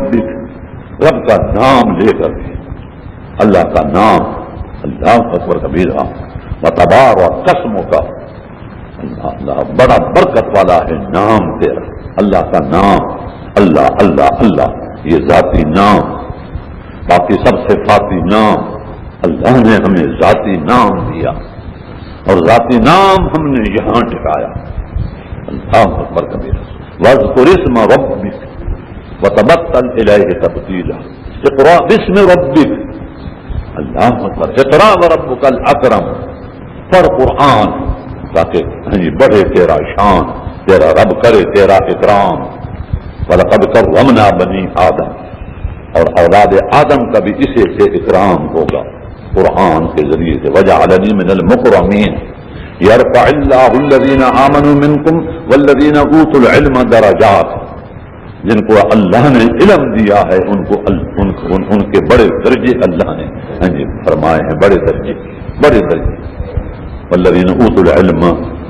ربک، رب کا نام لے کر کے، اللہ کا نام، اللہ اکبر کبیرہ، وتبارک اسمک، اللہ بڑا برکت والا ہے نام تیرا، اللہ کا نام، اللہ اللہ اللہ، یہ ذاتی نام، باقی سب صفاتی نام، اللہ نے ہمیں ذاتی نام دیا اور ذاتی نام ہم نے یہاں ٹھکایا، اللہ اکبر کبیرہ، واذکر اسم ربک وتبتل الیہ تبتیلا، اقرأ باسم ربک، اللہ اکبر، اقرأ وربک الاکرم، پڑھ قرآن تاکہ بڑھے تیرا شان، تیرا رب کرے تیرا اکرام، وَلَقَدْ كَرَّمْنَا بَنِي آدم، اور اولاد آدم کا بھی اسے سے اکرام ہوگا قرآن کے ذریعے سے، وَجَعَلَنِي مِنَ الْمُكْرَمِينَ يَرْفَعِ اللَّهُ الَّذِينَ آمَنُوا مِنكُمْ وَالَّذِينَ أُوتُوا الْعِلْمَ دَرَجَاتٍ، جن کو اللہ نے علم دیا ہے ان کے بڑے درجے اللہ نے فرمائے ہیں، بڑے درجے، بڑے درجے، والذین اوتوا العلم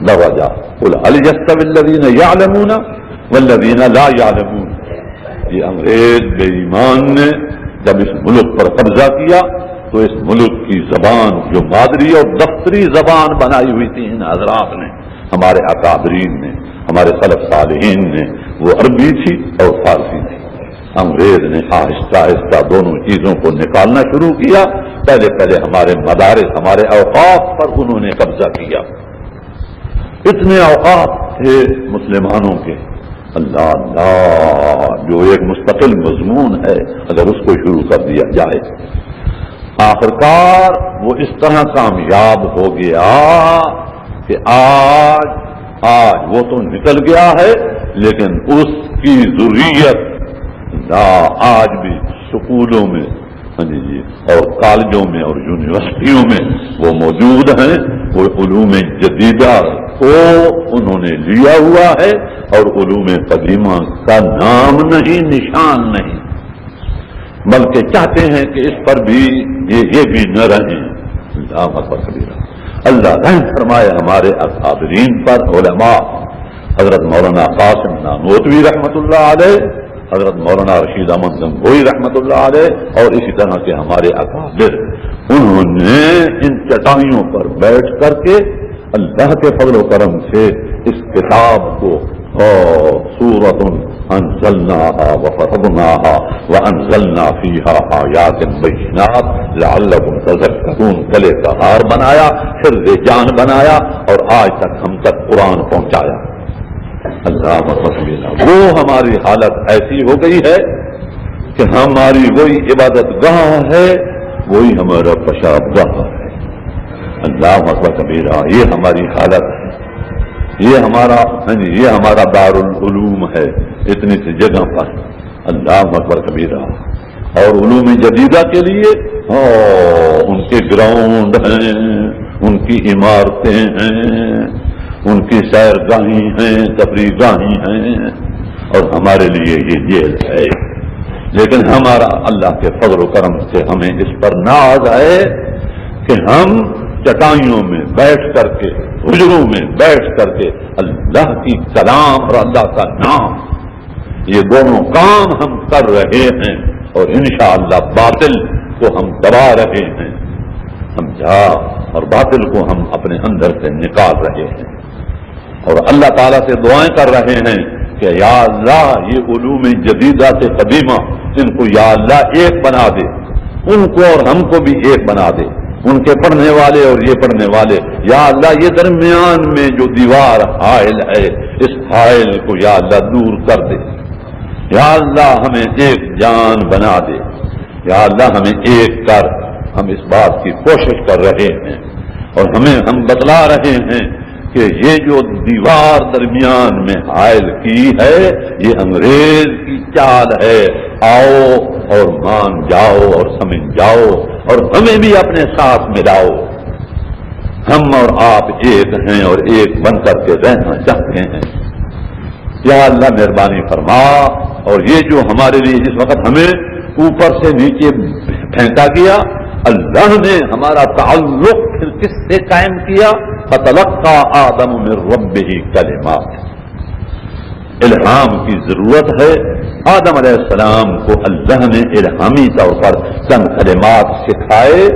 درجات، قل هل يستوي الذین یعلمون والذین لا یعلمون۔ یہ انگریز بے ایمان نے جب اس ملک پر قبضہ کیا تو اس ملک کی زبان جو مادری اور دفتری زبان بنائی ہوئی تھی ان حضرات نے، ہمارے اکابرین نے، ہمارے سلف صالحین نے، وہ عربی تھی اور فارسی تھی۔ انگریز نے آہستہ آہستہ دونوں چیزوں کو نکالنا شروع کیا، پہلے پہلے ہمارے مدارس، ہمارے اوقاف پر انہوں نے قبضہ کیا، اتنے اوقاف تھے مسلمانوں کے، اللہ اللہ، جو ایک مستقل مضمون ہے اگر اس کو شروع کر دیا جائے، آخرکار وہ اس طرح کامیاب ہو گیا کہ آج وہ تو نکل گیا ہے لیکن اس کی ذریت آج بھی سکولوں میں اور کالجوں میں اور یونیورسٹیوں میں وہ موجود ہیں، وہ علوم جدیدہ کو انہوں نے لیا ہوا ہے اور علوم قدیمہ کا نام نہیں، نشان نہیں، بلکہ چاہتے ہیں کہ اس پر بھی یہ بھی نہ رہیں۔ اللہ اکبر کبیرہ، اللہ رحم فرمائے ہمارے اکابرین پر، علماء، حضرت مولانا قاسم نانوتوی رحمۃ اللہ علیہ، حضرت مولانا رشید احمد گنگوئی رحمۃ اللہ علیہ، اور اسی طرح کے ہمارے اکابر، انہوں نے ان چٹائیوں پر بیٹھ کر کے اللہ کے فضل و کرم سے اس کتاب کو سورۃ انزلناها وفرضناها وانزلنا فيها آیات بینات لعلکم تذکرون، گلے کا ہار بنایا، پھر جان بنایا اور آج تک ہم تک قرآن پہنچایا۔ اللہ اکبر، وہ ہماری حالت ایسی ہو گئی ہے کہ ہماری وہی عبادت گاہ ہے، وہی ہمارا پیشاب گاہ ہے۔ اللہ اکبر کبیرہ، یہ ہماری حالت ہے، یہ ہمارا دارالعلوم ہے اتنی سی جگہ پر۔ اللہ اکبر کبیرہ، اور علوم جدیدہ کے لیے ان کے گراؤنڈ ہیں، ان کی عمارتیں ہیں، ان کی سیر گاہیں ہیں، تفریح گاہیں ہیں، اور ہمارے لیے یہ جیل ہے۔ لیکن ہمارا اللہ کے فضل و کرم سے ہمیں اس پر ناز ہے کہ ہم چٹائیوں میں بیٹھ کر کے، حجروں میں بیٹھ کر کے اللہ کی کلام اور اللہ کا نام، یہ دونوں کام ہم کر رہے ہیں، اور انشاءاللہ باطل کو ہم دبا رہے ہیں، اور باطل کو ہم اپنے اندر سے نکال رہے ہیں، اور اللہ تعالیٰ سے دعائیں کر رہے ہیں کہ یا اللہ یہ علوم جدیدہ سے قدیمہ، ان کو یا اللہ ایک بنا دے، ان کو اور ہم کو بھی ایک بنا دے، ان کے پڑھنے والے اور یہ پڑھنے والے، یا اللہ یہ درمیان میں جو دیوار حائل ہے اس حائل کو یا اللہ دور کر دے، یا اللہ ہمیں ایک جان بنا دے، یا اللہ ہمیں ایک کر۔ ہم اس بات کی کوشش کر رہے ہیں اور ہم بتلا رہے ہیں کہ یہ جو دیوار درمیان میں حائل کی ہے یہ انگریز کی چال ہے، آؤ اور مان جاؤ اور سمجھ جاؤ اور ہمیں بھی اپنے ساتھ ملاؤ، ہم اور آپ ایک ہیں اور ایک بن کر کے رہنا چاہتے ہیں۔ یا اللہ مہربانی فرما، اور یہ جو ہمارے لیے جس وقت ہمیں اوپر سے نیچے پھینکا گیا، اللہ نے ہمارا تعلق پھر کس سے قائم کیا؟ فتلقى آدم من ربه کلمات، الہام کی ضرورت ہے، آدم علیہ السلام کو اللہ نے الہامی طور پر چند کلمات سکھائے،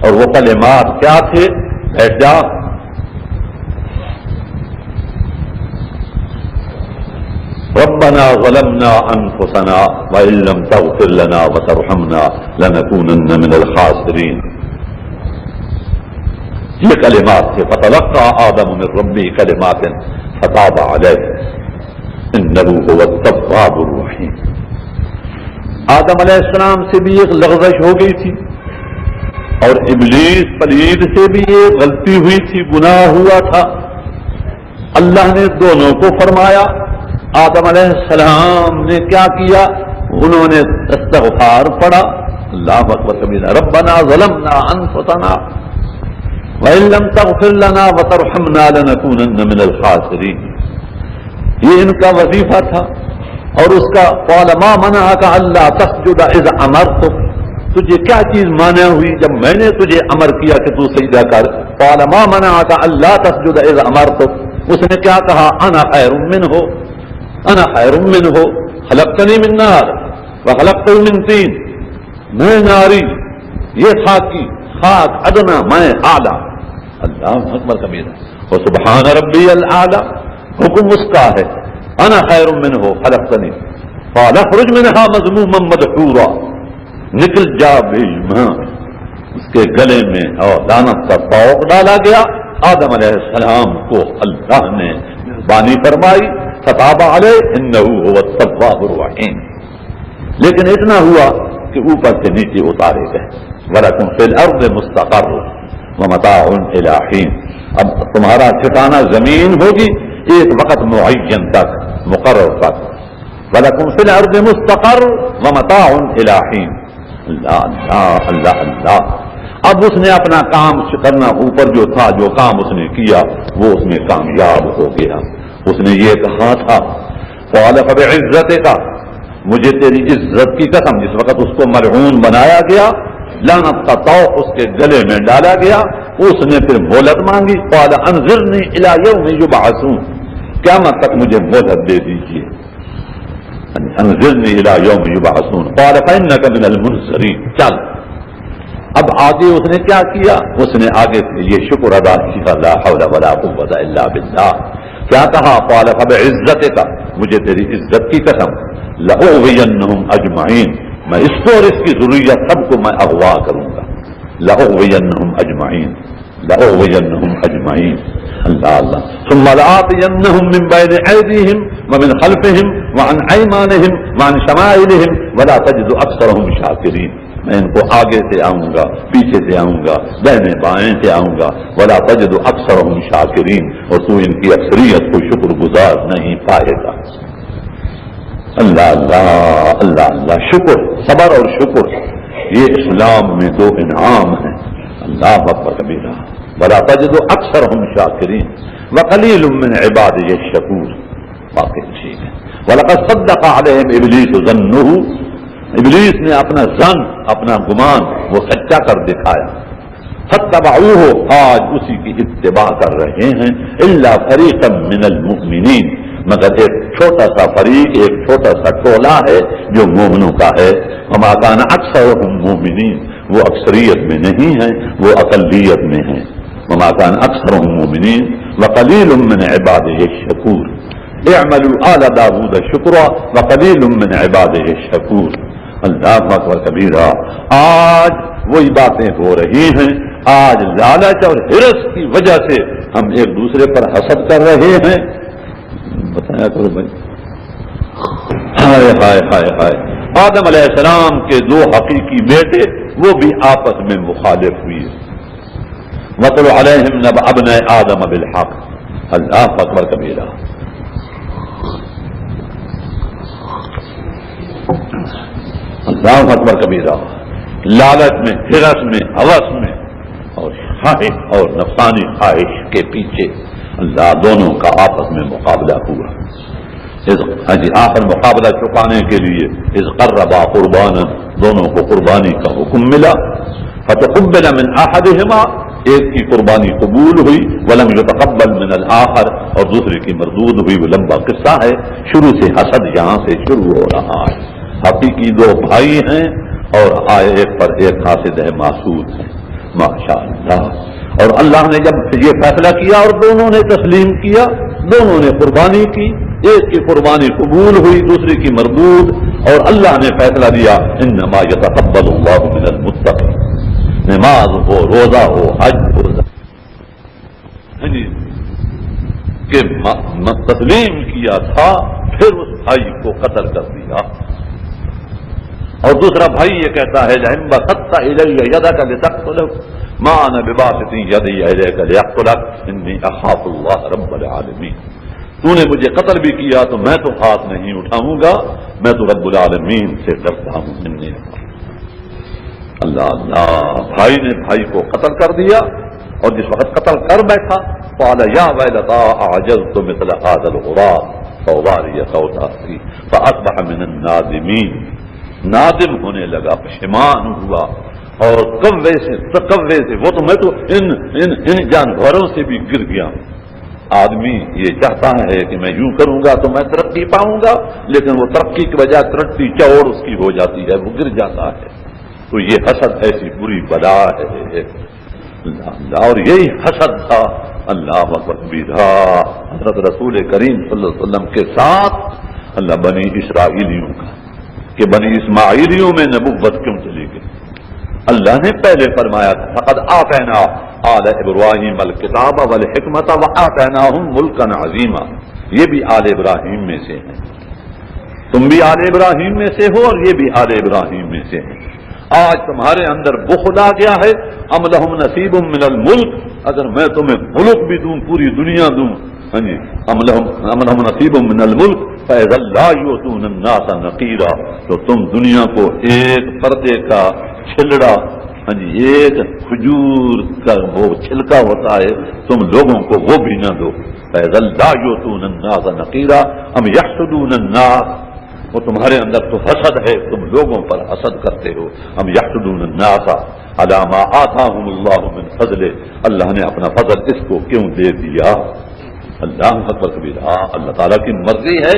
اور وہ کلمات کیا تھے؟ بیٹھ جا، ربنا ظلمنا انفسنا وان لم تغفر لنا وترحمنا لنكونن من الخاسرین. یہ کلمات تھے. فتلقى آدم من ربه کلمات فتاب علیہ انه هو التواب الرحیم. آدم علیہ السلام سے بھی ایک لغزش ہو گئی تھی، اور ابلیس پلید سے بھی ایک غلطی ہوئی تھی، گناہ ہوا تھا. اللہ نے دونوں کو فرمایا. آدم علیہ السلام نے کیا کیا؟ انہوں نے استغفار پڑھا. اللہ اکبر کبیرہ. ربنا ظلمنا انفسنا وان لم تغفر لنا وترحمنا لنكونن من الخاسرین. یہ ان کا وظیفہ تھا. اور اس کا قال ما منعك الا تسجد اذ امرتك، تجھے کیا چیز مانع ہوئی جب میں نے تجھے امر کیا کہ تو سجدہ کر؟ قال ما منعك الا تسجد اذ امرتك. اس نے کیا کہا؟ انا خیر منہ، انا خیر منہ خلقتنی من نار وخلقته من طین. میں ناری، یہ خاکی، خاک ادنا، میں اعلی. اللہ اکبر کبیرہ. اور سبحان ربی الاعلی، حکم اس کا ہے. انا خیر منہ خلقتنی قال اخرج منها مذموما مدحورا. نکل جا بھیجما. اس کے گلے میں اور لعنت کا طوق ڈالا گیا. آدم علیہ السلام کو اللہ نے مہربانی فرمائی. فتاب علیہ انہ هو التواب الرحیم. لیکن اتنا ہوا کہ اوپر سے نیچے اتارے گئے. وَلَكُمْ فِي الْأَرْضِ مُسْتَقَرٌّ وَمَتَاعٌ إِلَىٰ حِينٍ. اب تمہارا ٹھکانہ زمین ہوگی ایک وقت معین تک، مقرر تک. وَلَكُمْ فِي الْأَرْضِ مُسْتَقَرٌّ وَمَتَاعٌ إِلَىٰ حِينٍ. اللہ اللہ اللہ اللہ. اب اس نے اپنا کام کرنا، اوپر جو تھا، جو کام اس نے کیا وہ اس میں کامیاب ہو گیا. اس نے یہ کہا تھا قال فبعزتک، مجھے تیری عزت کی قسم. جس وقت اس کو ملعون بنایا گیا، لعنت کا طوق اس کے گلے میں ڈالا گیا، اس نے پھر مہلت مانگی. قال انظرنی الی یوم یبعثون، قیامت تک مجھے مہلت دے دیجیے. انظرنی الی یوم یبعثون. قال فانک من المنظرین. چل. اب آگے اس نے کیا کیا؟ اس نے آگے سے یہ شکر ادا کیا. لا حول ولا قوت الا باللہ. کیا کہا؟ قال فبعزتک، مجھے تیری عزت کی قسم، لأغوینہم اجمعین، میں اس کو اور اس کی ذریت سب کو میں اغوا کروں گا. لأغوینہم اجمعین، لأغوینہم اجمعین. اللہ اللہ. ثم لآتینہم من بین ایدیہم ومن خلفہم وعن ایمانہم وعن شمائلہم ولا تجد اکثرہم شاکرین. میں ان کو آگے سے آؤں گا، پیچھے سے آؤں گا، دہنے بائیں سے آؤں گا. ولا تجد اکثرہم شاکرین، اور تو ان کی اکثریت کو شکر گزار نہیں پائے گا. اللہ اللہ اللہ اللہ. شکر، صبر اور شکر، یہ اسلام میں دو انعام ہیں. اللہ اکبر کبیرہ. ولا تجد اکثرہم شاکرین وقلیل من عبادی الشکور. واقعی ٹھیک ہے. ولقد صدق علیہم ابلیس ظنہ، ابلیس نے اپنا ظن، اپنا گمان وہ سچا کر دکھایا. فاتبعوہ، آج اسی کی اتباع کر رہے ہیں. الا فریقا من المؤمنین، مگر ایک چھوٹا سا فریق، ایک چھوٹا سا ٹولہ ہے جو مومنوں کا ہے. وما کان اکثرهم مومنین، وہ اکثریت میں نہیں ہیں، وہ اقلیت میں ہیں. وما کان اکثرهم مومنین وقلیل من عباده الشکور. اعملوا آل داود شکرا وقلیل من عباده الشکور. اللہ اکبر کبیرہ. آج وہی باتیں ہو رہی ہیں. آج لالچ اور حرص کی وجہ سے ہم ایک دوسرے پر حسد کر رہے ہیں. بتایا کرو بھائی. ہائے ہائے ہائے ہائے. آدم علیہ السلام کے دو حقیقی بیٹے وہ بھی آپس میں مخالف ہوئے. وَاتْلُ عَلَيْهِمْ نَبَأَ ابْنَيْ آدَمَ بِالْحَقِّ. اللہ اکبر کبیرہ. اللہ اکبر کبیرہ. لالچ میں، حرص میں، ہوس میں اور خواہش اور نفسانی خواہش کے پیچھے اللہ دونوں کا آپس میں مقابلہ ہوا. آخر مقابلہ چکانے کے لیے اذ قربا قربانا، دونوں کو قربانی کا حکم ملا. فتقبل من احدهما، ایک کی قربانی قبول ہوئی ولم یتقبل من الآخر، اور دوسرے کی مردود ہوئی. وہ لمبا قصہ ہے، شروع سے حسد یہاں سے شروع ہو رہا ہے. حقیقی دو بھائی ہیں اور آئے ایک پر ایک حاسد ہے، محسود ہے. ماشاءاللہ. اور اللہ نے جب یہ فیصلہ کیا اور دونوں نے تسلیم کیا، دونوں نے قربانی کی، ایک کی قربانی قبول ہوئی دوسرے کی مردود، اور اللہ نے فیصلہ دیا انما یتقبل اللہ من المتقین. نماز ہو، روزہ ہو، حج ہو، کہ تسلیم کیا تھا، پھر اس بھائی کو قتل کر دیا. اور دوسرا بھائی یہ کہتا ہے لئن بسطت الی یدک لتقتلہ ما انا بباسط یدی الیک لیقتلک انی اخاف اللہ رب العالمین. تو نے مجھے قتل بھی کیا تو میں تو ہاتھ نہیں اٹھاؤں گا، میں تو رب العالمین سے ڈرتا ہوں. اللہ اللہ. بھائی نے بھائی کو قتل کر دیا، اور جس وقت قتل کر بیٹھا قال یا ویلتا اعجزت مثل هذا الغراب فواری صوتی فاصبح من النادمین. نادم ہونے لگا، پشیمان ہوا، اور کوے سے وہ تو میں تو ان جانوروں سے بھی گر گیا. آدمی یہ چاہتا ہے کہ میں یوں کروں گا تو میں ترقی پاؤں گا، لیکن وہ ترقی کی بجائے ترقی چوڑ اس کی ہو جاتی ہے، وہ گر جاتا ہے. تو یہ حسد ایسی بری بلا ہے. اور یہی حسد تھا اللہ اکبر حضرت رسول کریم صلی اللہ علیہ وسلم کے ساتھ اللہ بنی اسرائیلیوں کا، کہ بنی اسماعیلیوں میں نبوت کیوں چلی گئی. اللہ نے پہلے فرمایا تھا فقد آتینا آل ابراہیم الکتاب والحکمت وآتیناہم ملکا عظیما. یہ بھی آل ابراہیم میں سے ہیں، تم بھی آل ابراہیم میں سے ہو اور یہ بھی آل ابراہیم میں سے ہیں. آج تمہارے اندر بخل آ گیا ہے. ام لہم نصیب من الملک، اگر میں تمہیں ملک بھی دوں، پوری دنیا دوں، ام لہم نصیب من الملک فاذا لا یؤتون الناس نقیرا، تو تم دنیا کو ایک پردے کا چھلڑا، ایک کھجور کا وہ چھلکا ہوتا ہے، تم لوگوں کو وہ بھی نہ دو. فاذا لا یؤتون الناس نقیرا ام یحسدون الناس، وہ تمہارے اندر تو حسد ہے، تم لوگوں پر حسد کرتے ہو. ہم یحسدون الناس علی ما آتاہم اللہ من فضل، اللہ نے اپنا فضل اس کو کیوں دے دیا. اللہ اکبر کبیرہ. اللہ تعالیٰ کی مرضی ہے،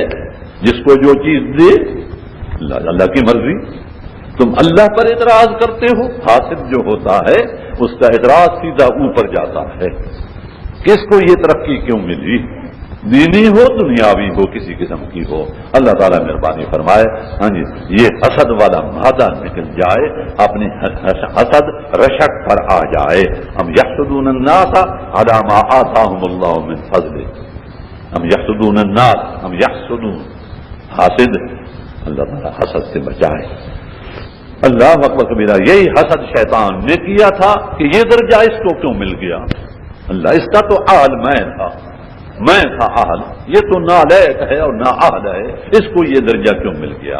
جس کو جو چیز دے اللہ کی مرضی. تم اللہ پر اعتراض کرتے ہو. حاسد جو ہوتا ہے اس کا اعتراض سیدھا اوپر جاتا ہے. کس کو یہ ترقی کیوں ملی، دینی ہو دنیاوی ہو کسی قسم کی ہو. اللہ تعالیٰ مہربانی فرمائے یہ حسد والا مادہ نکل جائے، اپنی حسد رشک پر آ جائے. ہم یحسدون الناس علی ما آتاہم اللہ من فضل، ہم یحسدون الناس، ہم یحسدون حاسد. اللہ تعالیٰ حسد سے بچائے. اللہ اکبر کبیرہ. یہی حسد شیطان نے کیا تھا کہ یہ درجہ اس کو کیوں مل گیا. اللہ اس کا تو اہل میں تھا اہل، یہ تو نالائق ہے اور نااہل ہے، اس کو یہ درجہ کیوں مل گیا.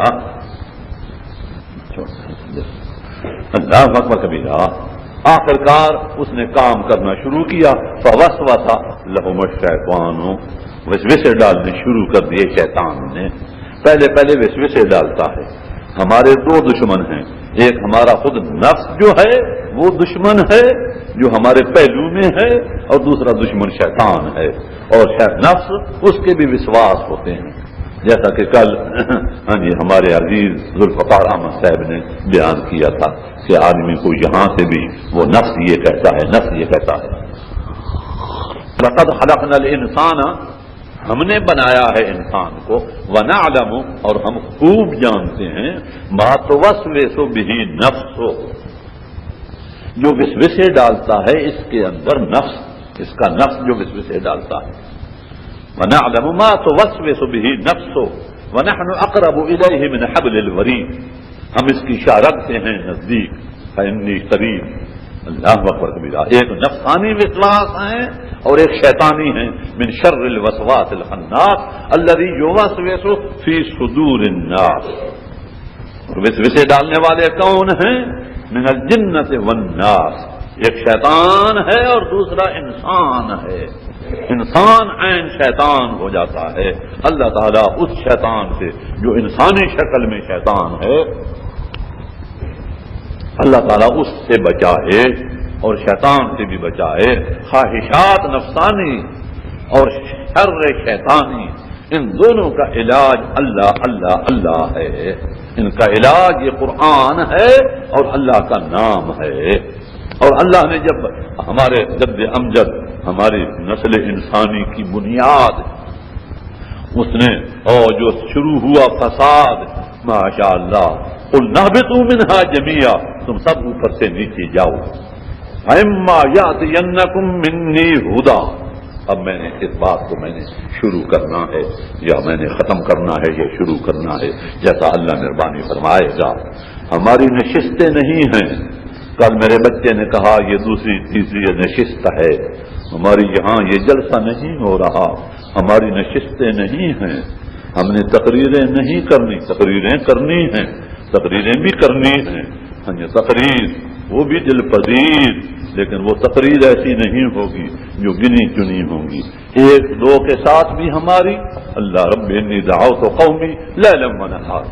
اللہ اکبر کبیرہ. آخر کار اس نے کام کرنا شروع کیا. فوسوس لہم الشیطان، وسوسے ڈالنے شروع کر دیے شیطان نے. پہلے وسوسے ڈالتا ہے. ہمارے دو دشمن ہیں، ایک ہمارا خود نفس جو ہے وہ دشمن ہے جو ہمارے پہلو میں ہے، اور دوسرا دشمن شیطان ہے. اور نفس اس کے بھی وسواس ہوتے ہیں، جیسا کہ کل ہمارے عزیز ذوالفقار احمد صاحب نے بیان کیا تھا کہ آدمی کو یہاں سے بھی وہ نفس یہ کہتا ہے، نفس یہ کہتا ہے. لقد خلقنا الانسان، ہم نے بنایا ہے انسان کو، ونعلم، اور ہم خوب جانتے ہیں، ما توسوس به نفس، جو وسوسے ڈالتا ہے اس کے اندر نفس، اس کا نفس جو وسوسے ڈالتا ہے. ونعلم ما توسوس به نفس ونحن اقرب الیہ من حبل الورید، ہم اس کی شارت سے ہیں نزدیک. فانی قریب. اللہ اکبر کبیرہ. ایک نفسانی وسواس ہیں اور ایک شیطانی ہیں. من شر الوسواس الخناس الذی یوسوس فی صدور الناس. وسوسے ڈالنے والے کون ہیں؟ من الجنۃ والناس. ایک شیطان ہے اور دوسرا انسان ہے. انسان عین شیطان ہو جاتا ہے. اللہ تعالیٰ اس شیطان سے جو انسانی شکل میں شیطان ہے، اللہ تعالیٰ اس سے بچائے. اور شیطان سے بھی بچائے، خواہشات نفسانی اور شر شیطانی، ان دونوں کا علاج اللہ اللہ اللہ ہے، ان کا علاج یہ قرآن ہے اور اللہ کا نام ہے۔ اور اللہ نے جب ہمارے جد امجد، ہماری نسل انسانی کی بنیاد اس نے اور جو شروع ہوا فساد، ماشاء اللہ، قُلْ نَهْبِطُوا مِنْهَا جَمِيعًا، تم سب اوپر سے نیچے جاؤ، فَإِمَّا يَأْتِيَنَّكُم مِّنِّي هُدًى، اب میں نے اس بات کو میں نے شروع کرنا ہے یا میں نے ختم کرنا ہے یا شروع کرنا ہے، جیسا اللہ مہربانی فرمائے گا۔ ہماری نشستیں نہیں ہیں، کل میرے بچے نے کہا یہ دوسری تیسری نشست ہے، ہماری یہاں یہ جلسہ نہیں ہو رہا، ہماری نشستیں نہیں ہیں، ہم نے تقریریں نہیں کرنی، تقریریں کرنی ہیں، تقریریں بھی کرنی ہیں، تقریر وہ بھی دل پذیر، لیکن وہ تقریر ایسی نہیں ہوگی جو گنی چنی ہوں گی، ایک دو کے ساتھ بھی ہماری اللہ رب انی دعوت قومی لیلا ونہار،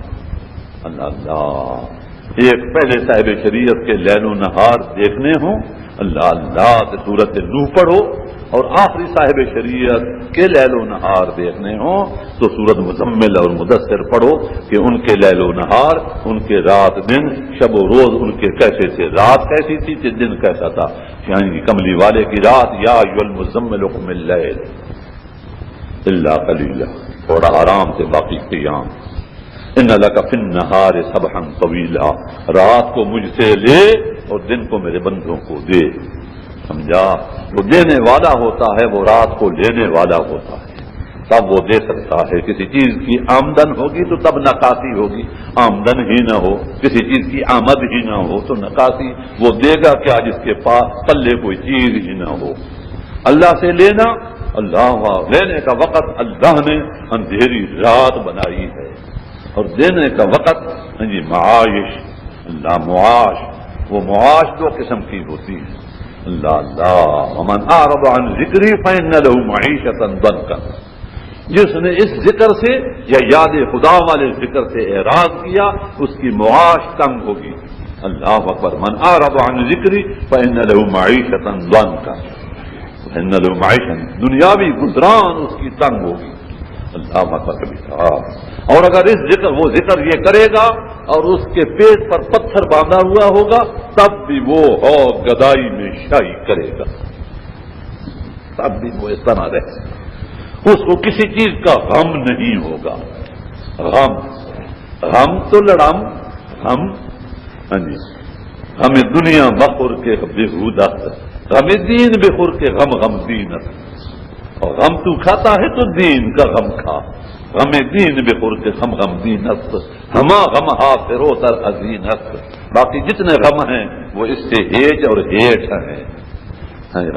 اللہ اللہ، ایک پہلے صاحب شریعت کے لیل و نہار دیکھنے ہوں، اللہ اللہ سے سورت نوح پڑھو، اور آخری صاحب شریعت کے لیل و نہار دیکھنے ہوں تو سورت مزمل اور مدثر پڑھو کہ ان کے لیل و نہار، ان کے رات دن، شب و روز ان کے کیسے تھے، رات کیسی تھی کہ دن کیسا تھا، یعنی کملی والے کی رات، یا ایھا المزمل قم اللیل الا قلیلا، تھوڑا آرام سے باقی قیام، ان لک فی النہار سبحا طویلا، رات کو مجھ سے لے اور دن کو میرے بندوں کو دے، سمجھا؟ وہ دینے والا ہوتا ہے، وہ رات کو لینے والا ہوتا ہے، تب وہ دے سکتا ہے۔ کسی چیز کی آمدن ہوگی تو تب نکاسی ہوگی، آمدن ہی نہ ہو، کسی چیز کی آمد ہی نہ ہو تو نکاسی وہ دے گا کیا جس کے پاس پلے کوئی چیز ہی نہ ہو۔ اللہ سے لینا، اللہ لینے کا وقت اللہ نے اندھیری رات بنائی ہے، اور دینے کا وقت معاش، اللہ معاش، وہ معاش دو قسم کی ہوتی ہے، اللہ اللہ، ومن اعرض عن ذکری فإن له معیشۃ ضنکا، جس نے اس ذکر سے یا یاد خدا والے ذکر سے اعراض کیا اس کی معاش تنگ ہوگی، اللہ اکبر، من اعرض عن ذکری فإن له معیشۃ ضنکا، فإن له معیشۃ، دنیاوی گزران اس کی تنگ ہوگی، اللہ اکبر کبھی کہا۔ اور اگر اس ذکر وہ ذکر یہ کرے گا اور اس کے پیٹ پر پتھر باندھا ہوا ہوگا تب بھی وہ ہو گدائی میں شاہی کرے گا، تب بھی وہ اس طرح رہے، اس کو کسی چیز کا غم نہیں ہوگا، غم تو لڑم، ہاں جی، غم دنیا بخور کے بےہودہ، غم دین بخور کے غم دینت، اور غم تو کھاتا ہے تو دین کا غم کھا، غم دین بخور کے غم دینت، ہما غم حاصرو تر ازینت، باقی جتنے غم ہیں وہ اس سے ہیج اور ہیٹ ہیں،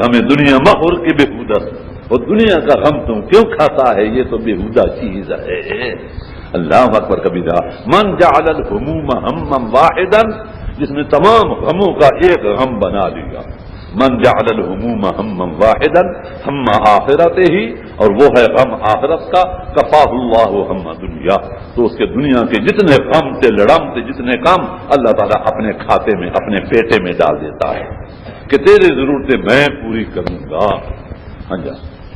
غم دنیا مخور کے بےہودت، اور دنیا کا غم تم کیوں کھاتا ہے، یہ تو بےہودہ چیز ہے، اللہ اکبر کبیرہ۔ من جعل الہموم ہما واحدا، جس نے تمام غموں کا ایک غم بنا لیا، من جعل الہموم ہما واحدا ہم آخرتہ ہی، اور وہ ہے غم آخرت کا، کفاہ اللہ ہم دنیا، تو اس کے دنیا کے جتنے غم تھے، لڑم تھے، جتنے کام، اللہ تعالیٰ اپنے کھاتے میں، اپنے پیٹے میں ڈال دیتا ہے کہ تیری ضرورتیں میں پوری کروں گا، ہاں جی،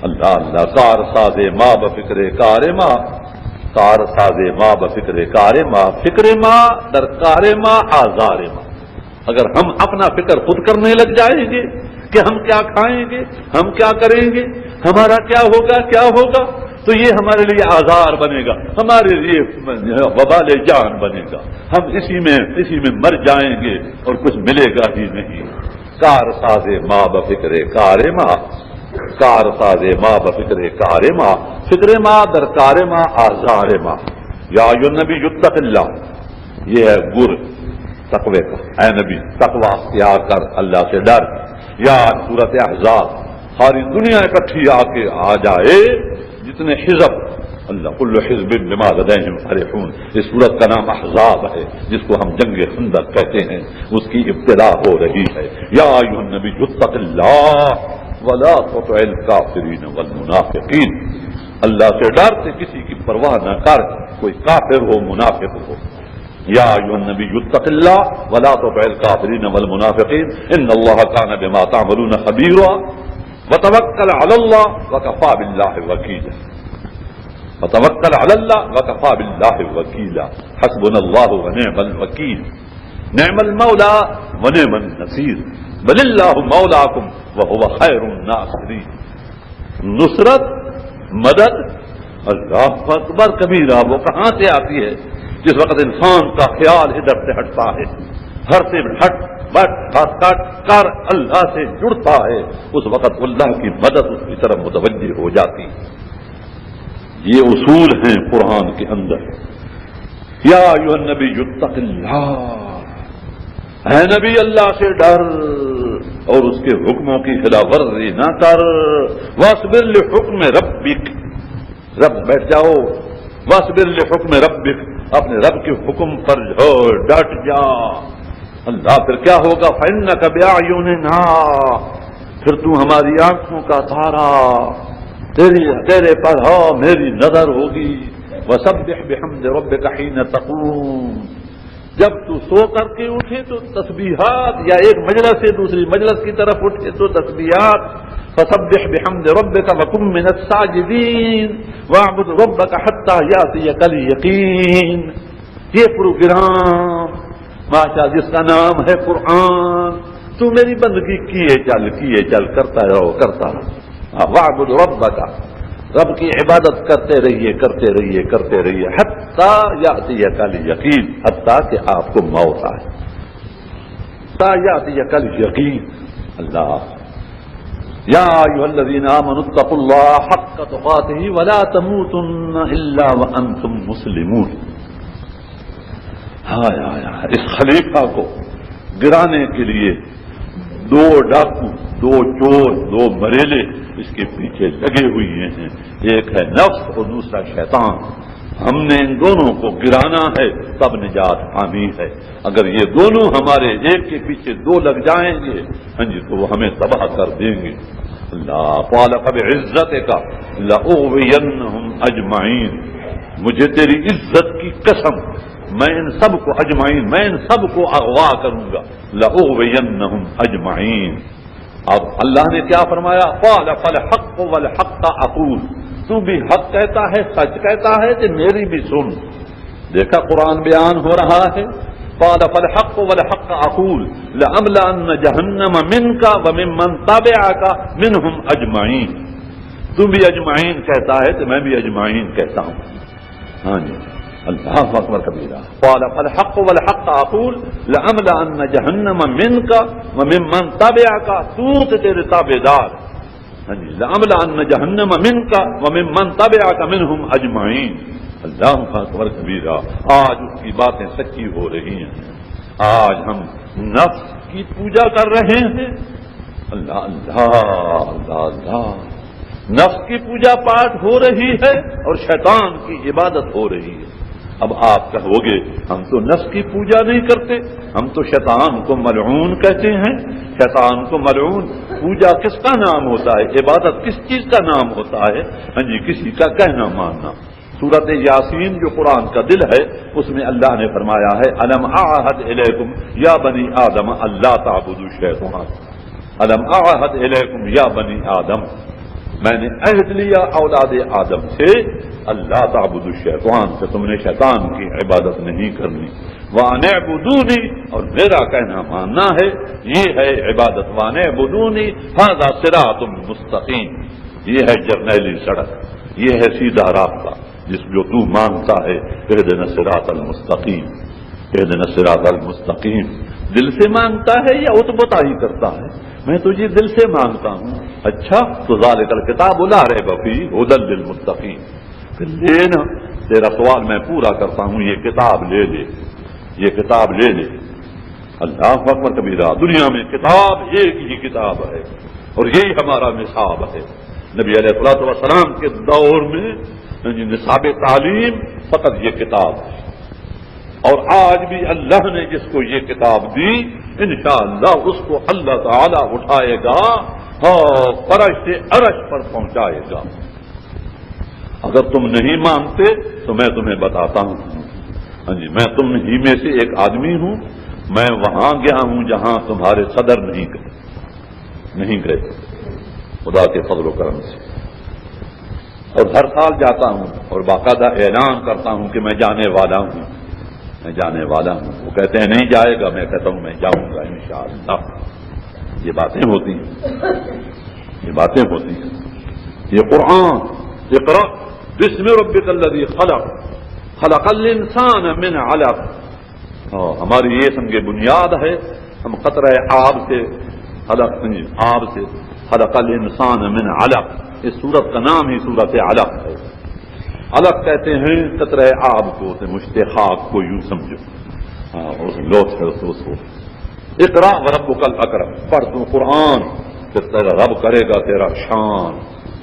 اللہ اللہ، کار ساز ماں بفکر کار ماں، کار ساز ماں بفکر کار ماں، فکر ماں در کار ماں آزار ماں، اگر ہم اپنا فکر خود کرنے لگ جائیں گے کہ ہم کیا کھائیں گے، ہم کیا کریں گے، ہمارا کیا ہوگا، تو یہ ہمارے لیے آزار بنے گا، ہمارے لیے وبال جان بنے گا، ہم اسی میں مر جائیں گے اور کچھ ملے گا ہی نہیں۔ کار ساز ماں بفکر کار ماں، کار ساز ماں بفکر کار ماں، فکر ماں در کار ماں آزار ماں، یا ایھا النبی اتق اللہ، یہ ہے گر تقوی کا، اے نبی تقوی اختیار کر، اللہ سے ڈر، یا سورت احزاب، ساری دنیا اکٹھی آ جائے، جتنے حزب، اللہ کل حزب بما لدیہم فرحون، اس سورت کا نام احزاب ہے جس کو ہم جنگ خندق کہتے ہیں، اس کی ابتدا ہو رہی ہے، یا ایھا النبی اتق اللہ ولا تطع الکافرین والمنافقین، اللہ سے ڈر سے کسی کی پرواہ نہ کر، کوئی کافر ہو منافق ہو، یا ایھا النبی اتق اللہ ولا تطع الکافرین والمنافقین ان اللہ کان بما تعملون خبیرا وتوکل علی اللہ وکفی باللہ وکیلا وتوکل علی اللہ وکفی باللہ وکیلا حسبنا اللہ ونعم الوکیل نعم المولا ونعم النصیر بل اللہ مولاکم وہو خیر الناصرین۔ نصرت، مدد، اللہ اکبر کبیرہ وہ کہاں سے آتی ہے؟ جس وقت انسان کا خیال ادھر سے ہٹتا ہے، ہر سے ہٹ بٹ کٹ کر اللہ سے جڑتا ہے، اس وقت اللہ کی مدد اس کی طرف متوجہ ہو جاتی ہے۔ یہ اصول ہیں قرآن کے اندر۔ یا ایھا النبی اتق اللہ، اے نبی اللہ سے ڈر اور اس کے حکموں کی خلاف ورزی نہ کر۔ واصبر لحکم ربک، رب بیٹھ جاؤ، واصبر لحکم ربک، اپنے رب کے حکم پر ڈٹ جا۔ اللہ پھر کیا ہوگا؟ فإنک بأعیننا، پھر تو ہماری آنکھوں کا تارا، تیرے پر میری نظر ہوگی۔ وسبح بحمد ربک حین تقوم، جب تو سو کر کے اٹھے تو تسبیحات، یا ایک مجلس سے دوسری مجلس کی طرف اٹھے تو تسبیحات۔ فسبح بحمد ربک وکن من الساجدین واعبد ربک حتی یأتیک الیقین۔ یہ پروگرام ماشاء جس کا نام ہے قرآن، تو میری بندگی کیے چل کرتا رہو۔ واعبد ربک، رب کی عبادت کرتے رہیے حتی یأتیک الیقین، حتی کہ آپ کو موت آئے۔ حتی یأتیک الیقین۔ اللہ یا ایھا الذین آمنوا اتقوا اللہ حق تقاتہ ولا تموتن الا وانتم مسلمون۔ اس خلیفہ کو گرانے کے لیے دو ڈاکو، دو چور، دو مریلے اس کے پیچھے لگے ہوئے ہیں، ایک ہے نفس اور دوسرا شیطان۔ ہم نے ان دونوں کو گرانا ہے تب نجات پانی ہے۔ اگر یہ دونوں ہمارے ایک کے پیچھے دو لگ جائیں گے ہاں جی تو وہ ہمیں تباہ کر دیں گے۔ اللہ قال فبعزتک لأغوینہم اجمعین، مجھے تیری عزت کی قسم میں ان سب کو اجمعین، میں ان سب کو اغوا کروں گا۔ لأغوینہم اجمعین۔ اب اللہ نے کیا فرمایا؟ قال فالحق والحق اقول، تو بھی حق کہتا ہے، سچ کہتا ہے کہ میری بھی سن۔ دیکھا قرآن بیان ہو رہا ہے۔ قال فالحق والحق اقول لأملأن جہنم منک وممن تبعک منہم اجمعین۔ تو بھی اجمعین کہتا ہے تو میں بھی اجمعین کہتا ہوں۔ ہاں جی اللہ اکبر کبیرہ۔ قال فالحق والحق اقول لأملأن جہنم منک وممن تبعک، تو تیرے تابعدار، ہاں جی لأملأن جہنم منک وممن تبعک منہم اجمعین۔ اللہ اکبر کبیرہ۔ آج اس کی باتیں سچی ہو رہی ہیں۔ آج ہم نفس کی پوجا کر رہے ہیں۔ اللہ اللہ اللہ اللہ، نفس کی پوجا پاٹ ہو رہی ہے اور شیطان کی عبادت ہو رہی ہے۔ اب آپ کہو گے ہم تو نفس کی پوجا نہیں کرتے، ہم تو شیطان کو ملعون کہتے ہیں۔ شیطان کو ملعون، پوجا کس کا نام ہوتا ہے؟ عبادت کس چیز کا نام ہوتا ہے؟ ہاں جی کسی کا کہنا ماننا۔ سورۃ یاسین جو قرآن کا دل ہے اس میں اللہ نے فرمایا ہے الم اعہد الیکم یا بنی آدم اللہ تعبدوا الشیطان، الم اعہد الیکم یا بنی آدم، میں نے عہد لیا اولاد آدم سے اللہ تعبدوا الشیطان، کہ تم نے شیطان کی عبادت نہیں کرنی۔ وان اعبدونی، اور میرا کہنا ماننا ہے، یہ ہے عبادت۔ وان اعبدونی ھذا صراط مستقیم، یہ ہے جرنیلی سڑک، یہ ہے سیدھا راستہ جس جو تو مانتا ہے۔ اہدنا الصراط المستقیم، اہدنا الصراط المستقیم۔ دل سے مانگتا ہے یا اتبتا ہی کرتا ہے؟ میں تجھے دل سے مانگتا ہوں۔ اچھا تو ذالک الکتاب لا ریب فیہ ھدی للمتقین، پھر لینا تیرا سوال میں پورا کرتا ہوں، یہ کتاب لے لے، یہ کتاب لے لے۔ اللہ اکبر کبیرہ۔ دنیا میں کتاب ایک ہی کتاب ہے اور یہی ہمارا نصاب ہے۔ نبی علیہ الصلوۃ والسلام کے دور میں نصاب تعلیم فقط یہ کتاب ہے، اور آج بھی اللہ نے جس کو یہ کتاب دی انشاءاللہ اس کو اللہ تعالی اٹھائے گا اور فرش سے عرش پر پہنچائے گا۔ اگر تم نہیں مانتے تو میں تمہیں بتاتا ہوں، ہاں جی، میں تم ہی میں سے ایک آدمی ہوں، میں وہاں گیا ہوں جہاں تمہارے صدر نہیں گئے خدا کے فضل و کرم سے، اور ہر سال جاتا ہوں اور باقاعدہ اعلان کرتا ہوں کہ میں جانے والا ہوں، میں جانے والا ہوں۔ وہ کہتے ہیں نہیں جائے گا، میں کہتا ہوں میں جاؤں گا انشاءاللہ۔ یہ باتیں ہوتی ہیں، یہ باتیں ہوتی ہیں۔ یہ قرآن، اقرأ بسم ربک الذی خلق خلق الانسان من علق، ہماری یہ سنگ بنیاد ہے، ہم قطرہ آب سے خلق الانسان من علق، اس سورت کا نام ہی سورت علق ہے۔ علق کہتے ہیں قطرہ آب کو، مشت خاک کو یوں سمجھو، اس لوٹ ہے اس کو۔ اقرا وربک الاکرم، پڑھ تو قرآن، پھر تیرا رب کرے گا تیرا شان۔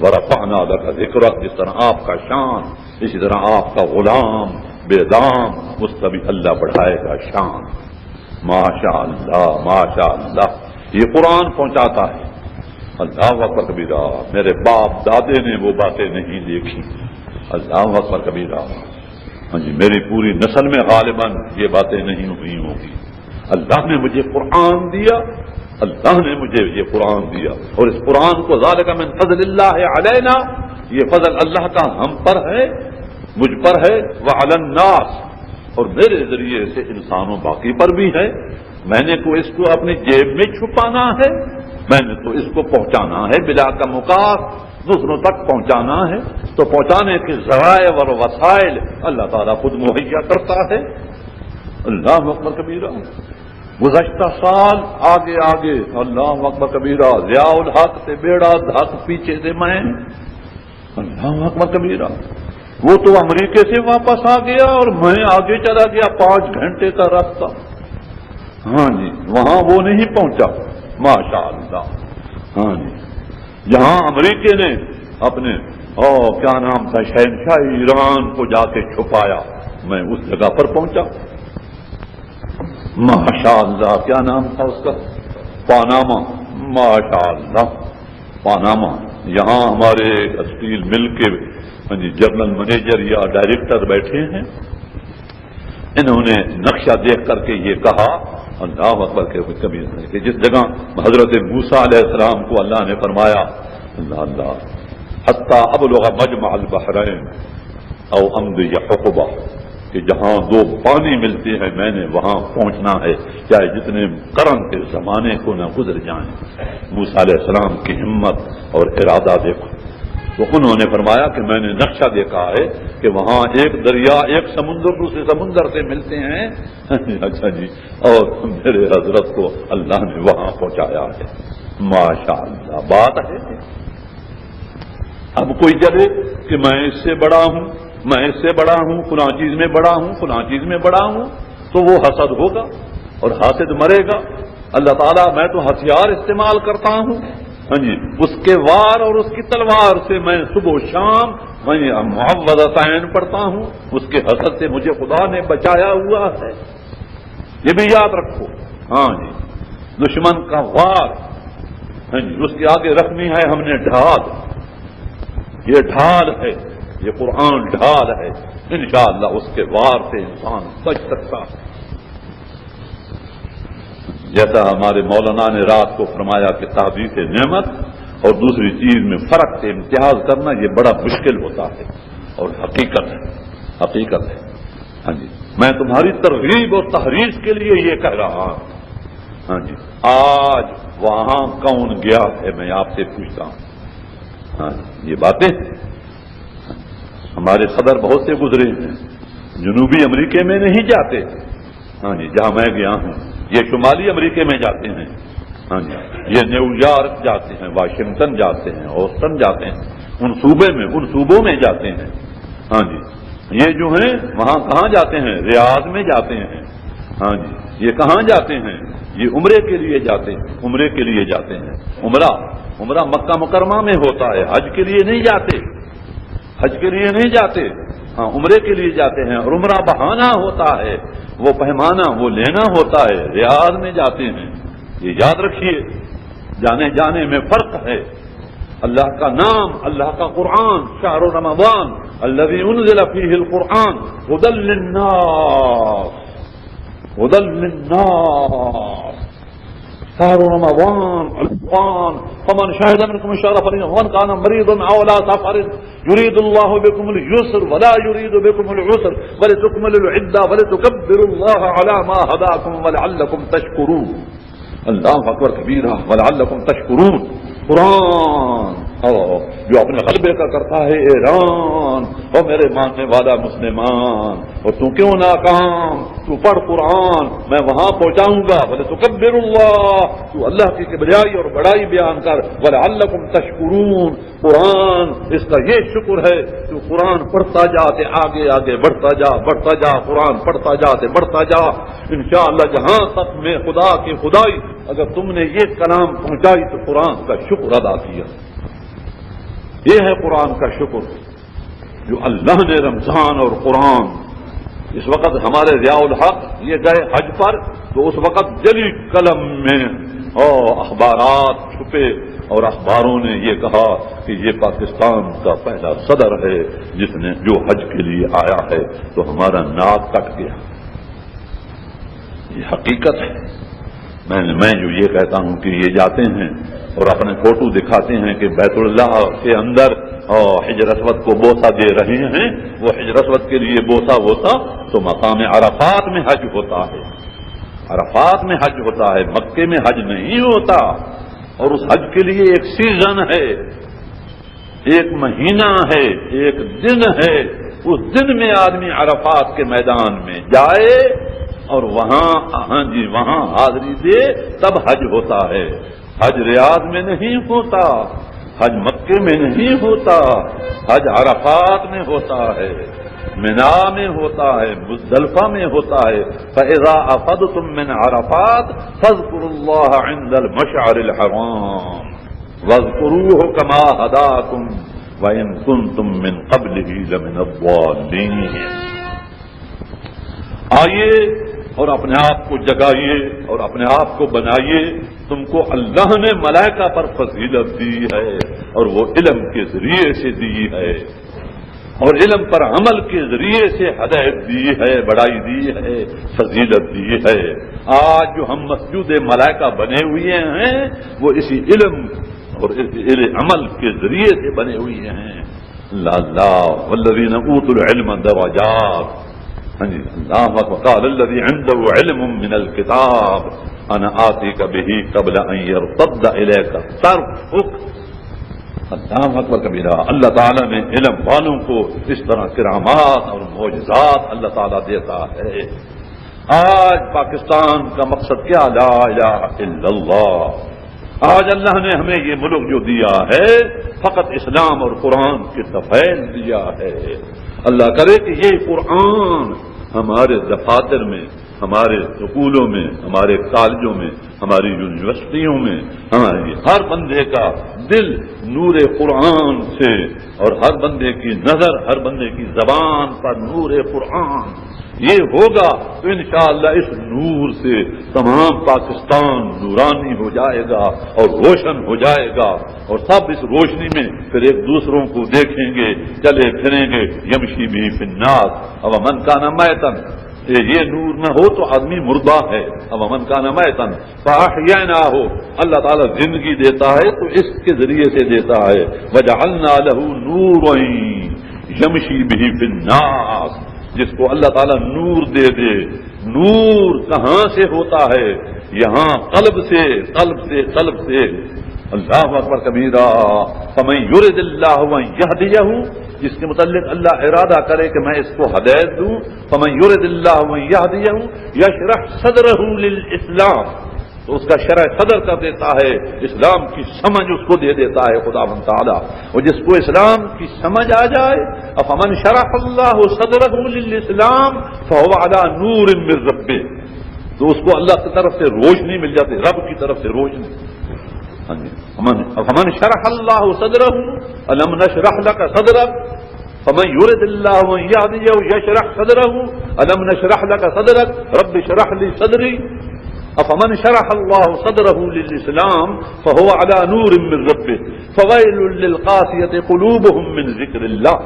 ورفعنا لک ذکرک، جس طرح آپ کا شان، اسی طرح آپ کا غلام بے دام، اس کا بھی اللہ بڑھائے گا شان۔ ماشاء اللہ ماشاء اللہ، یہ قرآن پہنچاتا ہے۔ اللہ اکبر کبیرہ، میرے باپ دادے نے وہ باتیں نہیں دیکھی۔ اللہ اکبر کبیرہ، ہاں جی، میری پوری نسل میں غالباً یہ باتیں نہیں ہوئی ہوں گی۔ اللہ نے مجھے قرآن دیا، اللہ نے مجھے یہ قرآن دیا، اور اس قرآن کو ذالک من فضل اللہ علینا، یہ فضل اللہ کا ہم پر ہے، مجھ پر ہے، وعلی الناس، اور میرے ذریعے سے انسانوں باقی پر بھی ہے۔ میں نے کو اس کو اپنی جیب میں چھپانا ہے، میں نے تو اس کو پہنچانا ہے بلا کا مقاصد، دوسروں تک پہنچانا ہے، تو پہنچانے کے ذرائع اور وسائل اللہ تعالیٰ خود مہیا کرتا ہے۔ اللہ اکبر کبیرہ، گزشتہ سال آگے آگے، اللہ اکبر کبیرہ، ضیاء الحق سے بیڑا دھک، پیچھے سے میں، اللہ اکبر کبیرہ، وہ تو امریکہ سے واپس آ گیا اور میں آگے چلا گیا 5 گھنٹے کا راستہ۔ ہاں جی، وہاں وہ نہیں پہنچا، ماشاء اللہ۔ ہاں جی، یہاں امریکہ نے اپنے کیا نام تھا، شہنشاہ ایران کو جا کے چھپایا، میں اس جگہ پر پہنچا، ماشاء اللہ۔ کیا نام تھا اس کا؟ پاناما، ماشاء اللہ، پاناما۔ یہاں ہمارے اسٹیل مل کے جنرل مینیجر یا ڈائریکٹر بیٹھے ہیں، انہوں نے نقشہ دیکھ کر کے یہ کہا، اللہ اکبر کے کبھی کہ جس جگہ حضرت موسیٰ علیہ السلام کو اللہ نے فرمایا، اللہ اللہ، حتی ابلغ مجمع البحرین او امضی حقبہ، کہ جہاں 2 پانی ملتے ہیں میں نے وہاں پہنچنا ہے، چاہے جتنے قرن کے زمانے کو نہ گزر جائیں۔ موسیٰ علیہ السلام کی ہمت اور ارادہ دیکھو، تو انہوں نے فرمایا کہ میں نے نقشہ دیکھا ہے کہ وہاں ایک دریا ایک سمندر دوسرے سمندر سے ملتے ہیں۔ اچھا جی، اور میرے حضرت کو اللہ نے وہاں پہنچایا ہے، ماشاء اللہ۔ بات ہے اب کوئی چلے کہ میں اس سے بڑا ہوں، میں اس سے بڑا ہوں، فلاں چیز میں بڑا ہوں، فلاں چیز میں بڑا ہوں، تو وہ حسد ہوگا اور حاسد مرے گا۔ اللہ تعالیٰ، میں تو ہتھیار استعمال کرتا ہوں، ہاں جی، اس کے وار اور اس کی تلوار سے میں صبح و شام میں معوذتین پڑھتا ہوں، اس کے حسد سے مجھے خدا نے بچایا ہوا ہے، یہ بھی یاد رکھو۔ ہاں جی، دشمن کا وار، ہاں جی، اس کے آگے رکھنی ہے ہم نے ڈھال، یہ ڈھال ہے، یہ قرآن ڈھال ہے، انشاءاللہ اس کے وار سے انسان بچ سکتا ہے۔ جیسا ہمارے مولانا نے رات کو فرمایا کہ تعبیر نعمت اور دوسری چیز میں فرق سے امتیاز کرنا یہ بڑا مشکل ہوتا ہے، اور حقیقت ہے، حقیقت ہے۔ ہاں جی، میں تمہاری ترغیب اور تحریض کے لیے یہ کہہ رہا ہوں۔ ہاں جی، آج وہاں کون گیا ہے میں آپ سے پوچھتا ہوں۔ ہاں، یہ باتیں ہمارے صدر بہت سے گزرے ہیں، جنوبی امریکہ میں نہیں جاتے، ہاں جی، جہاں میں گیا ہوں، یہ شمالی امریکہ میں جاتے ہیں، ہاں جی، یہ نیو یارک جاتے ہیں، واشنگٹن جاتے ہیں، اوسٹن جاتے ہیں، ان صوبوں میں جاتے ہیں، ہاں جی، یہ جو ہیں وہاں کہاں جاتے ہیں؟ ریاض میں جاتے ہیں، ہاں جی، یہ کہاں جاتے ہیں؟ یہ عمرے کے لیے جاتے ہیں، عمرے کے لیے جاتے ہیں، عمرہ مکہ مکرمہ میں ہوتا ہے، حج کے لیے نہیں جاتے، حج کے لیے نہیں جاتے، ہاں عمرے کے لیے جاتے ہیں، اور عمرہ بہانہ ہوتا ہے، وہ پیمانہ وہ لینا ہوتا ہے، ریاض میں جاتے ہیں۔ یہ یاد رکھیے، جانے میں فرق ہے، اللہ کا نام، اللہ کا قرآن، شہر رمضان الذی انزل فیہ القرآن ھدی للناس، ھدی للناس، شهر رمضان القرآن فمن شهد منكم الشهر فليصم ومن كان مريضا أو على سفر يريد الله بكم اليسر ولا يريد بكم العسر ولتكملوا العدة ولتكبروا الله على ما هداكم ولعلكم تشكرون. اللہ اکبر کبیرہ ولعلکم تشکرون. قرآن جو اپنے غلبے کا کرتا ہے اعلان، اور میرے ماننے والا مسلمان، اور تو کیوں ناکام، تو پڑھ قرآن، میں وہاں پہنچاؤں گا. بولے تو کبر اللہ، تو اللہ کی کبریائی اور بڑائی بیان کر. ولعلکم تشکرون. قرآن اس کا یہ شکر ہے، تو قرآن پڑھتا جاتے آگے آگے بڑھتا جا، بڑھتا جا، قرآن پڑھتا جاتے بڑھتا جا. انشاءاللہ جہاں تک میں خدا کی خدائی اگر تم نے یہ کلام پہنچائی تو قرآن کا شکر ادا کیا. یہ ہے قرآن کا شکر جو اللہ نے رمضان اور قرآن. اس وقت ہمارے ضیاء الحق یہ گئے حج پر، تو اس وقت جلی قلم میں اخبارات چھپے اور اخباروں نے یہ کہا کہ یہ پاکستان کا پہلا صدر ہے جس نے جو حج کے لیے آیا ہے. تو ہمارا ناک کٹ گیا. یہ حقیقت ہے. میں جو یہ کہتا ہوں کہ یہ جاتے ہیں اور اپنے فوٹو دکھاتے ہیں کہ بیت اللہ کے اندر حجر اسود کو بوسہ دے رہے ہیں، وہ حجر اسود کے لیے بوسہ ہوتا تو مقام عرفات میں حج ہوتا ہے. عرفات میں حج ہوتا ہے، مکے میں حج نہیں ہوتا. اور اس حج کے لیے ایک سیزن ہے، ایک مہینہ ہے، ایک دن ہے. اس دن میں آدمی عرفات کے میدان میں جائے اور وہاں وہاں حاضری دے تب حج ہوتا ہے. حج ریاض میں نہیں ہوتا، حج مکے میں نہیں ہوتا، حج عرفات میں ہوتا ہے، منا میں ہوتا ہے، مزدلفہ میں ہوتا ہے. فَإِذَا أَفَضْتُم مِّنْ عَرَفَاتٍ فَاذْكُرُوا اللَّهَ عِندَ الْمَشْعَرِ الْحَرَامِ وَاذْكُرُوهُ كَمَا هَدَاكُمْ وَإِن كُنتُم مِّن قَبْلِهِ لَمِنَ الضَّالِّينَ. آئیے اور اپنے آپ کو جگائیے اور اپنے آپ کو بنائیے. تم کو اللہ نے ملائکہ پر فضیلت دی ہے اور وہ علم کے ذریعے سے دی ہے، اور علم پر عمل کے ذریعے سے ہدایت دی ہے، بڑائی دی ہے، فضیلت دی ہے. آج جو ہم مسجود ملائکہ بنے ہوئے ہیں وہ اسی علم اور اسی عمل کے ذریعے سے بنے ہوئے ہیں. اللہ والذین اوتوا العلم درجات. اللہ وقال الذي عنده علم من الكتاب انا آتيك به قبل ان يرتد اليك طرفك. اللہ اکبر کبیرہ. اللہ تعالیٰ نے علم والوں کو اس طرح کرامات اور معجزات اللہ تعالیٰ دیتا ہے. آج پاکستان کا مقصد کیا؟ لا الہ الا اللہ. آج اللہ نے ہمیں یہ ملک جو دیا ہے فقط اسلام اور قرآن کے تفعیل دیا ہے. اللہ کرے کہ یہ قرآن ہمارے دفاتر میں، ہمارے سکولوں میں، ہمارے کالجوں میں، ہماری یونیورسٹیوں میں، ہمارے ہر بندے کا دل نور قرآن سے اور ہر بندے کی نظر، ہر بندے کی زبان پر نور قرآن یہ ہوگا تو انشاءاللہ اس نور سے تمام پاکستان نورانی ہو جائے گا اور روشن ہو جائے گا. اور سب اس روشنی میں پھر ایک دوسروں کو دیکھیں گے، چلے پھریں گے. یمشی بھی فی الناس اب من کان میتا. یہ نور نہ ہو تو آدمی مردہ ہے. اب من کان میتا فاحییناہ. اللہ تعالیٰ زندگی دیتا ہے تو اس کے ذریعے سے دیتا ہے. وجعلنا لہ نورا یمشی بھی فی الناس. جس کو اللہ تعالیٰ نور دے دے. نور کہاں سے ہوتا ہے؟ یہاں قلب سے، قلب سے، قلب سے. اللہ اکبر کبیرہ. فمن یرد اللہ ان یہدیہ. جس کے متعلق اللہ ارادہ کرے کہ میں اس کو ہدایت دوں. فمن یرد اللہ ان یہدیہ یشرح صدرہ للاسلام. تو اس کا شرح صدر کر دیتا ہے، اسلام کی سمجھ اس کو دے دیتا ہے خداوند تعالیٰ. اور جس کو اسلام کی سمجھ آ جائے، افمن شرح اللہ صدرہ للاسلام فهو على نور من ربہ. تو اس کو اللہ کی طرف سے روشنی مل جاتی، رب کی طرف سے روشنی. افمن شرح اللہ صدرہ الم نشرح لك صدرک. فمن يرد الله ان يهديه يشرح صدره الم نشرح لك صدرك رب اشرح لي صدري. افمن شرح اللہ صدرہ للاسلام فہو علی نور من ربہ فویل للقاسیۃ قلوبہم من ذکر اللہ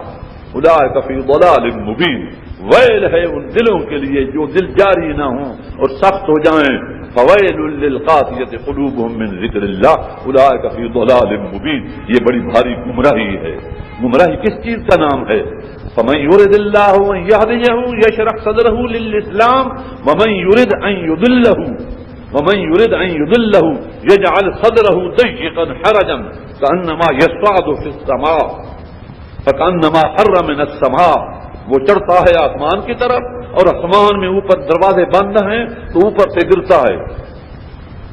اولئک فی ضلال مبین. ویل ہے ان دلوں کے لیے جو دل جاری نہ ہوں اور سخت ہو جائیں. فویل للقاسیۃ قلوبہم من ذکر اللہ اولئک فی ضلال مبین. یہ بڑی بھاری گمراہی ہے. گمراہی کس چیز کا نام ہے؟ فمن یرد اللہ ان یہدیہ یشرح صدرہ للاسلام ومن یرد ان یضلہ یجعل صدرہ ضیقا حرجا کأنما یصعد فی السماء فکأنما خر من السماء. وہ چڑھتا ہے آسمان کی طرف اور آسمان میں اوپر دروازے بند ہیں تو اوپر سے گرتا ہے.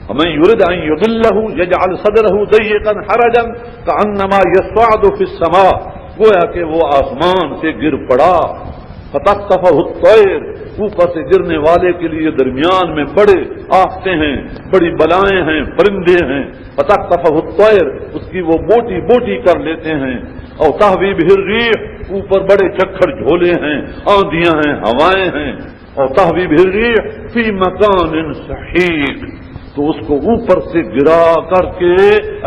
ومن یرد ان یضلہ یجعل صدرہ ضیقا حرجا کأنما یصعد فی السماء. گویا کہ وہ آسمان سے گر پڑا. فتخطفہ الطیر. اوپر سے گرنے والے کے لیے درمیان میں بڑے آفتے ہیں, بڑی بلائیں ہیں, پرندے ہیں. فتخطفہ الطیر. اس کی وہ بوٹی بوٹی کر لیتے ہیں. اور تہوی بہ الریح. اوپر بڑے جھکڑ جھولے ہیں, آندیاں ہیں, ہوائیں ہیں. اور تہوی بہ الریح فی مکان سحیق. تو اس کو اوپر سے گرا کر کے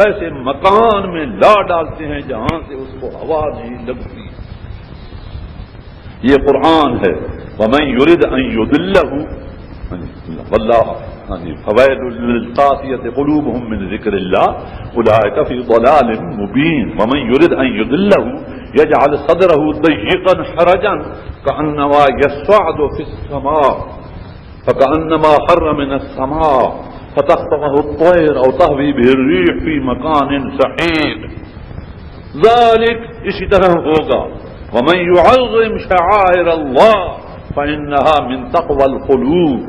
ایسے مکان میں لا ڈالتے ہیں جہاں سے اس کو ہوا نہیں لگتی. یہ قرآن ہے. ومن یرد ان یضلہ واللہ فویل للقاسیۃ قلوبہم من ذکر اللہ اولئک فی ضلال مبین. ومن یرد ان یضلہ یجعل صدرہ ضیقا حرجا کأنما یصعد فی السماء فکأنما خر من السماء فتخطفہ الطیر او تہوی بہ الریح فی مکان سحیق. ذالک. اسی طرح ہوگا. ومن يعظم شعائر اللہ فإنها من تقوى القلوب.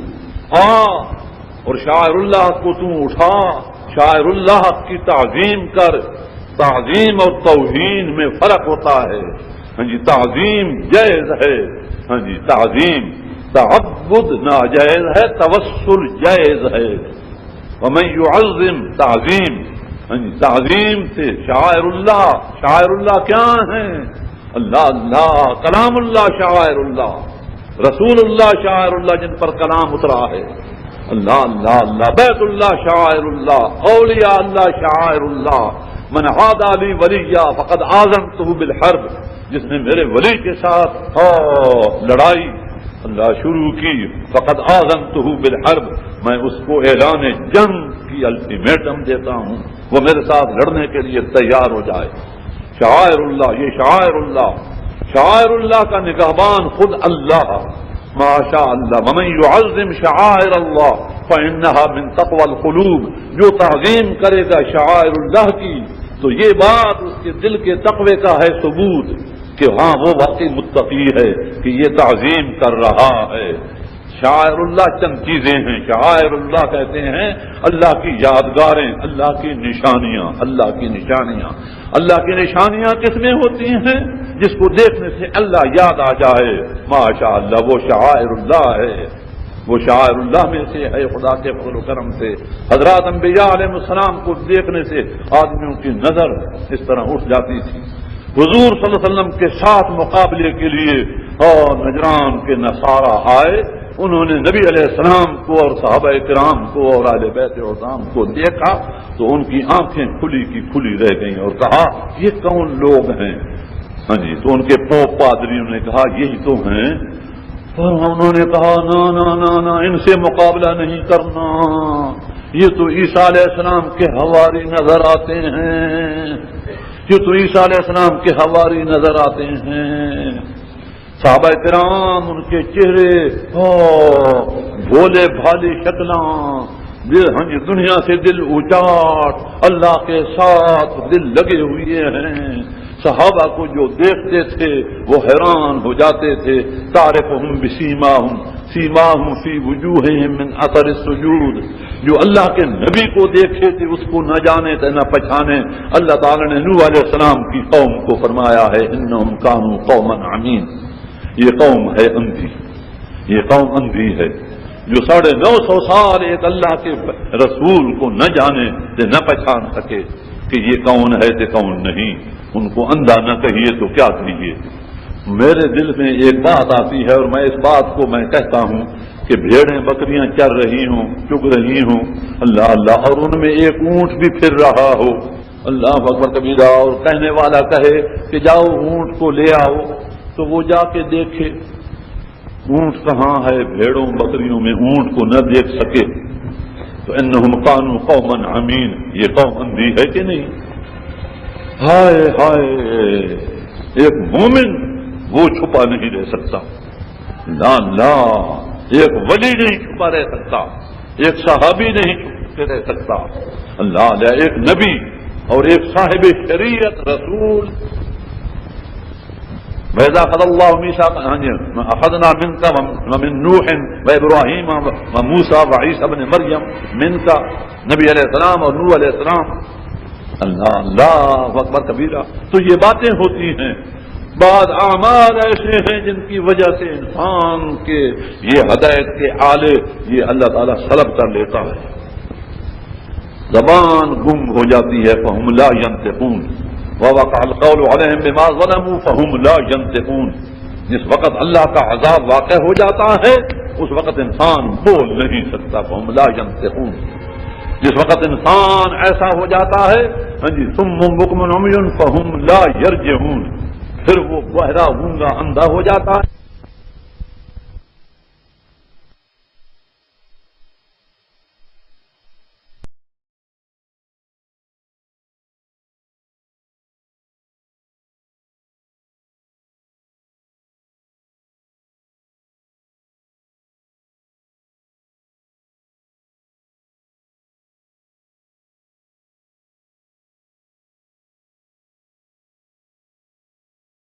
اور شاعر اللہ کو تو اٹھا, شاعر اللہ کی تعظیم کر. تعظیم اور توہین میں فرق ہوتا ہے. ہاں جی, تعظیم جائز ہے. ہاں جی, تعظیم. تعبد ناجائز ہے, توسل جائز ہے. ومن يعظم تعظیم. ہاں جی, تعظیم سے شاعر اللہ. شاعر اللہ کیا ہیں؟ اللہ اللہ, کلام اللہ شاعر اللہ, رسول اللہ شاعر اللہ جن پر کلام اترا ہے. اللہ اللہ اللہ, بیت اللہ شاعر اللہ, اولیاء اللہ شاعر اللہ. من عادى لي وليا فقد آذنته بالحرب. جس نے میرے ولی کے ساتھ لڑائی اللہ شروع کی, فقد آذنته بالحرب, میں اس کو اعلان جنگ کی الٹیمیٹم دیتا ہوں, وہ میرے ساتھ لڑنے کے لیے تیار ہو جائے. شاعر اللہ, یہ شاعر اللہ. شاعر اللہ کا نگہبان خود اللہ. ماشاء اللہ. ومن يعظم شعائر اللہ فإنها من تقوى القلوب. جو تعظیم کرے گا شعائر اللہ کی تو یہ بات اس کے دل کے تقوی کا ہے ثبوت کہ ہاں وہ واقعی متقی ہے کہ یہ تعظیم کر رہا ہے. شاعر اللہ چند چیزیں ہیں. شاعر اللہ کہتے ہیں اللہ کی یادگاریں, اللہ کی نشانیاں. اللہ کی نشانیاں, اللہ کی نشانیاں کس میں ہوتی ہیں؟ جس کو دیکھنے سے اللہ یاد آ جائے. ماشاء اللہ, وہ شاعر اللہ ہے. وہ شاعر اللہ میں سے ہے خدا کے فضل و کرم سے. حضرات انبیاء علیہ السلام کو دیکھنے سے آدمیوں کی نظر اس طرح اٹھ جاتی تھی. حضور صلی اللہ علیہ وسلم کے ساتھ مقابلے کے لیے اور نجران کے نصارہ آئے. انہوں نے نبی علیہ السلام کو اور صحابہ کرام کو اور اہل بیت عظام کو دیکھا تو ان کی آنکھیں کھلی کی کھلی رہ گئیں اور کہا یہ کون لوگ ہیں؟ ہاں جی, تو ان کے پوپ پادریوں نے کہا یہی تو ہیں. اور انہوں نے کہا نا ان سے مقابلہ نہیں کرنا, یہ تو عیسیٰ علیہ السلام کے حواری نظر آتے ہیں. یہ تو عیسیٰ علیہ السلام کے حواری نظر آتے ہیں. صحابہ کرام ان کے چہرے بھولے بھالی شکلاں, ہاں جی, دنیا سے دل اچاٹ, اللہ کے ساتھ دل لگے ہوئے ہیں. صحابہ کو جو دیکھتے تھے وہ حیران ہو جاتے تھے. تعرفہم بسیماہم سیماہم فی وجوہہم من اثر السجود. جو اللہ کے نبی کو دیکھے تھے اس کو نہ جانے تھے نہ پہچانے. اللہ تعالی نے نوح علیہ السلام کی قوم کو فرمایا ہے انہم کانوا قوما عمین. یہ قوم ہے اندھی, یہ قوم اندھی ہے جو 950 سال ایک اللہ کے رسول کو نہ جانے سے نہ پہچان سکے کہ یہ کون ہے کہ کون نہیں. ان کو اندھا نہ کہیے تو کیا کہیے. میرے دل میں ایک بات آتی ہے اور میں اس بات کو میں کہتا ہوں کہ بھیڑیں بکریاں چر رہی ہوں، چگ رہی ہوں، اللہ اللہ، اور ان میں ایک اونٹ بھی پھر رہا ہو، اللہ اکبر کبیرہ، اور کہنے والا کہے کہ جاؤ اونٹ کو لے آؤ، تو وہ جا کے دیکھے اونٹ کہاں ہے، بھیڑوں بکریوں میں اونٹ کو نہ دیکھ سکے، تو انہم کانوا قوما عمین، یہ قوم اندھی ہے کہ نہیں؟ ہائے ہائے، ایک مومن وہ چھپا نہیں رہ سکتا، لا لا، ایک ولی نہیں چھپا رہ سکتا، ایک صحابی نہیں چھپ کے رہ سکتا، اللہ علیہ، ایک نبی اور ایک صاحب شریعت رسول. وَإِذَا أَخَذَ اللَّهُ مِيثَاقَ أَخَذْنَا مِنْكَ وَمِنْ نُوحٍ وَإِبْرَاهِيمَ وَمُوسَىٰ وَعِيسَىٰ ابْنِ مَرْيَمَ مِنْكَ، نبی علیہ السلام اور نوح علیہ السلام. اللہ اللہ اکبر کبیرہ. تو یہ باتیں ہوتی ہیں، بعض اعمال ایسے ہیں جن کی وجہ سے انسان کے یہ ہدایت کے آلے یہ اللہ تعالیٰ سلب کر لیتا ہے، زبان گم ہو جاتی ہے، فَهُمْ لَا يَنطِقُونَ وَوَقَعَ الْقَوْلُ عَلَيْهِمْ بِمَا ظَلَمُوا فَهُمْ لَا يَنطِقُونَ. جس وقت اللہ کا عذاب واقع ہو جاتا ہے اس وقت انسان بول نہیں سکتا، فَهُمْ لَا يَنطِقُونَ. جس وقت انسان ایسا ہو جاتا ہے صُمٌّ بُكْمٌ عُمْيٌ فَهُمْ لَا يَرْجِعُونَ، پھر وہ بہرا گونگا اندھا ہو جاتا ہے.